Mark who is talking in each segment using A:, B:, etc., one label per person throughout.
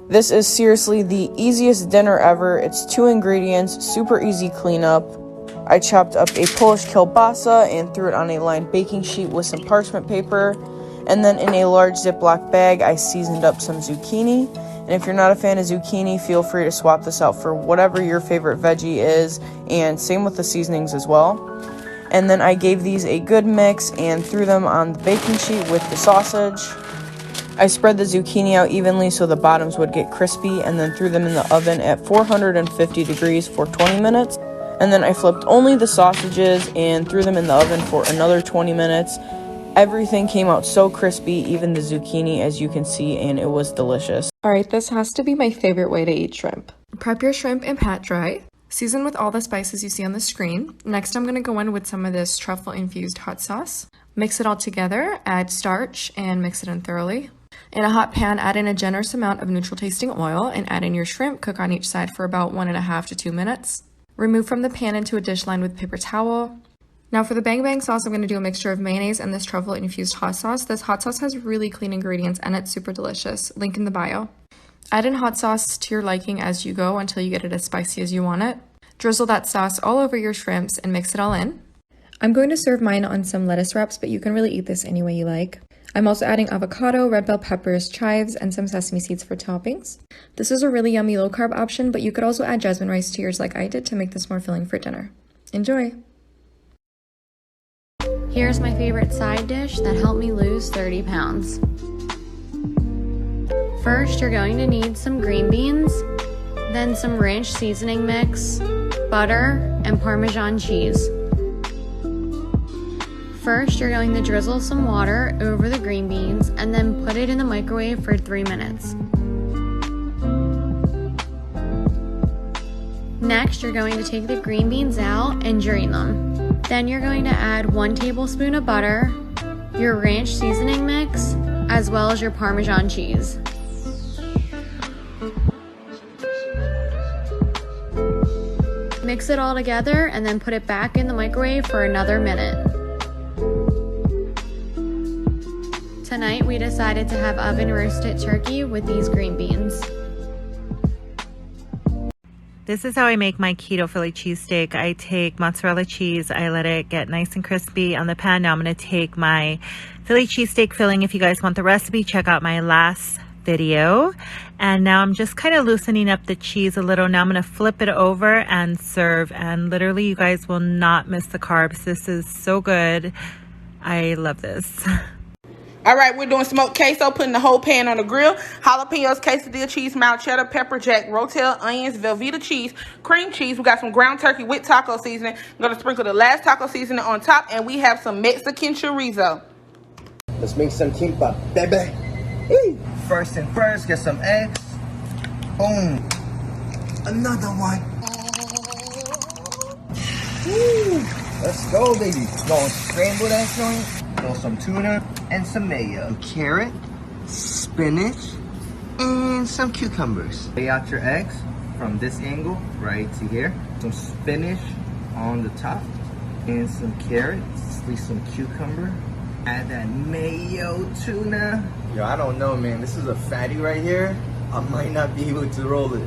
A: This is seriously the easiest dinner ever. It's 2 ingredients, super easy cleanup. I chopped up a Polish kielbasa and threw it on a lined baking sheet with some parchment paper. And then in a large Ziploc bag, I seasoned up some zucchini. And if you're not a fan of zucchini, feel free to swap this out for whatever your favorite veggie is. And same with the seasonings as well. And then I gave these a good mix and threw them on the baking sheet with the sausage. I spread the zucchini out evenly so the bottoms would get crispy, and then threw them in the oven at 450 degrees for 20 minutes. And then I flipped only the sausages and threw them in the oven for another 20 minutes. Everything came out so crispy, even the zucchini, as you can see, and it was delicious.
B: Alright, this has to be my favorite way to eat shrimp. Prep your shrimp and pat dry. Season with all the spices you see on the screen. Next, I'm going to go in with some of this truffle-infused hot sauce. Mix it all together, add starch, and mix it in thoroughly. In a hot pan, add in a generous amount of neutral tasting oil and add in your shrimp. Cook on each side for about 1.5 to 2 minutes. Remove from the pan into a dish lined with paper towel. Now for the bang bang sauce, I'm going to do a mixture of mayonnaise and this truffle infused hot sauce. This hot sauce has really clean ingredients and it's super delicious. Link in the bio. Add in hot sauce to your liking as you go until you get it as spicy as you want it. Drizzle that sauce all over your shrimps and mix it all in. I'm going to serve mine on some lettuce wraps, but you can really eat this any way you like. I'm also adding avocado, red bell peppers, chives, and some sesame seeds for toppings. This is a really yummy low-carb option, but you could also add jasmine rice to yours like I did to make this more filling for dinner. Enjoy!
C: Here's my favorite side dish that helped me lose 30 pounds. First, you're going to need some green beans, then some ranch seasoning mix, butter, and Parmesan cheese. First, you're going to drizzle some water over the green beans and then put it in the microwave for 3 minutes. Next, you're going to take the green beans out and drain them. Then you're going to add 1 tablespoon of butter, your ranch seasoning mix, as well as your Parmesan cheese. Mix it all together and then put it back in the microwave for another minute. Tonight we decided to have oven roasted turkey with these green beans.
D: This is how I make my keto Philly cheesesteak. I take mozzarella cheese, I let it get nice and crispy on the pan. Now I'm going to take my Philly cheesesteak filling. If you guys want the recipe, check out my last video. And now I'm just kind of loosening up the cheese a little. Now I'm going to flip it over and serve. And literally, you guys will not miss the carbs. This is so good. I love this.
E: All right, we're doing smoked queso, putting the whole pan on the grill. Jalapenos, quesadilla cheese, mild cheddar, pepper jack, rotel, onions, Velveeta cheese, cream cheese. We got some ground turkey with taco seasoning. I'm going to sprinkle the last taco seasoning on top, and we have some Mexican chorizo.
F: Let's make some kimbap, baby. Woo. First and first, get some eggs. Boom. Another one. Woo. Let's go, baby. Gonna scramble that joint. Throw some tuna and some mayo. Carrot, spinach, and some cucumbers. Lay out your eggs from this angle right to here. Some spinach on the top and some carrots. Leave some cucumber. Add that mayo tuna. Yo, I don't know, man. This is a fatty right here. I might not be able to roll it.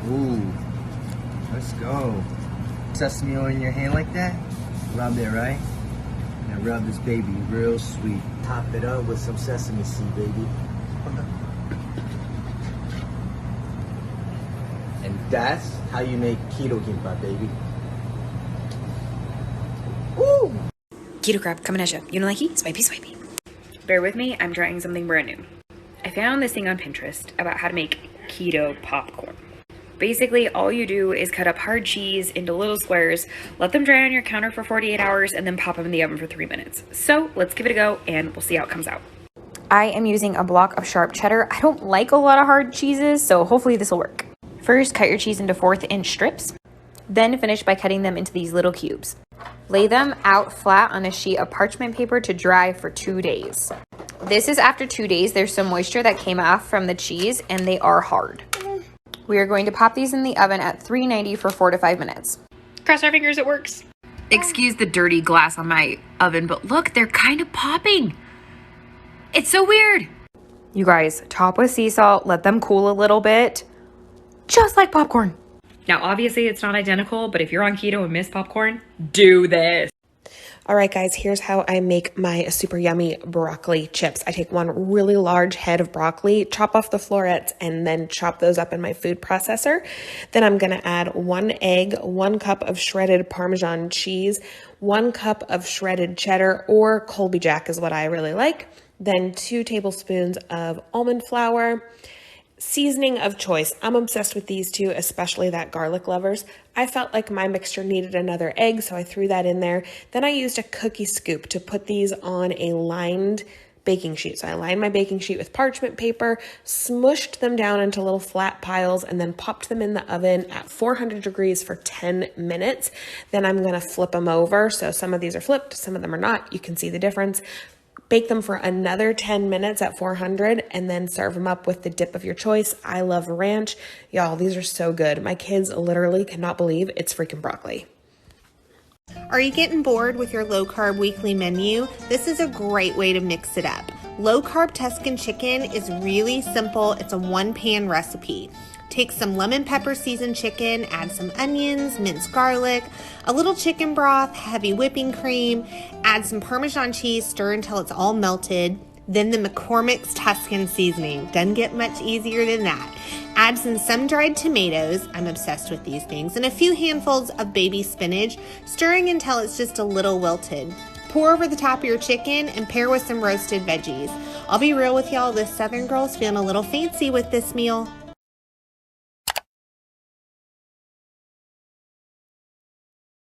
F: Ooh, let's go. Sesame oil in your hand like that. Rub it, right? Now rub this baby real sweet. Top it up with some sesame seed, baby. And that's how you make keto kimbap, baby. Woo!
G: Keto crab coming at you. You know, likey? Swipey, swipey. Bear with me, I'm trying something brand new. I found this thing on Pinterest about how to make keto popcorn. Basically, all you do is cut up hard cheese into little squares, let them dry on your counter for 48 hours, and then pop them in the oven for 3 minutes. So let's give it a go, and we'll see how it comes out. I am using a block of sharp cheddar. I don't like a lot of hard cheeses, so hopefully this will work. First, cut your cheese into 1/4 inch strips. Then finish by cutting them into these little cubes. Lay them out flat on a sheet of parchment paper to dry for 2 days. This is after 2 days. There's some moisture that came off from the cheese, and they are hard. We are going to pop these in the oven at 390 for 4 to 5 minutes. Cross our fingers, it works. Excuse the dirty glass on my oven, but look, they're kind of popping. It's so weird. You guys, top with sea salt, let them cool a little bit, just like popcorn. Now, obviously it's not identical, but if you're on keto and miss popcorn, do this.
B: All right, guys, here's how I make my super yummy broccoli chips. I take one really large head of broccoli, chop off the florets, and then chop those up in my food processor. Then I'm gonna add 1 egg, 1 cup of shredded Parmesan cheese, 1 cup of shredded cheddar, or Colby Jack is what I really like. Then 2 tablespoons of almond flour. Seasoning of choice. I'm obsessed with these two, especially that garlic lovers. I felt like my mixture needed another egg, so I threw that in there. Then I used a cookie scoop to put these on a lined baking sheet. So I lined my baking sheet with parchment paper, smushed them down into little flat piles, and then popped them in the oven at 400 degrees for 10 minutes. Then I'm gonna flip them over. So some of these are flipped, some of them are not. You can see the difference. Bake them for another 10 minutes at 400 and then serve them up with the dip of your choice. I love ranch. Y'all, these are so good. My kids literally cannot believe it's freaking broccoli.
H: Are you getting bored with your low-carb weekly menu? This is a great way to mix it up. Low-carb Tuscan chicken is really simple. It's a one-pan recipe. Take some lemon pepper seasoned chicken, add some onions, minced garlic, a little chicken broth, heavy whipping cream, add some Parmesan cheese, stir until it's all melted. Then the McCormick's Tuscan seasoning. Doesn't get much easier than that. Add some sun-dried tomatoes, I'm obsessed with these things, and a few handfuls of baby spinach, stirring until it's just a little wilted. Pour over the top of your chicken and pair with some roasted veggies. I'll be real with y'all, this Southern girl's feeling a little fancy with this meal.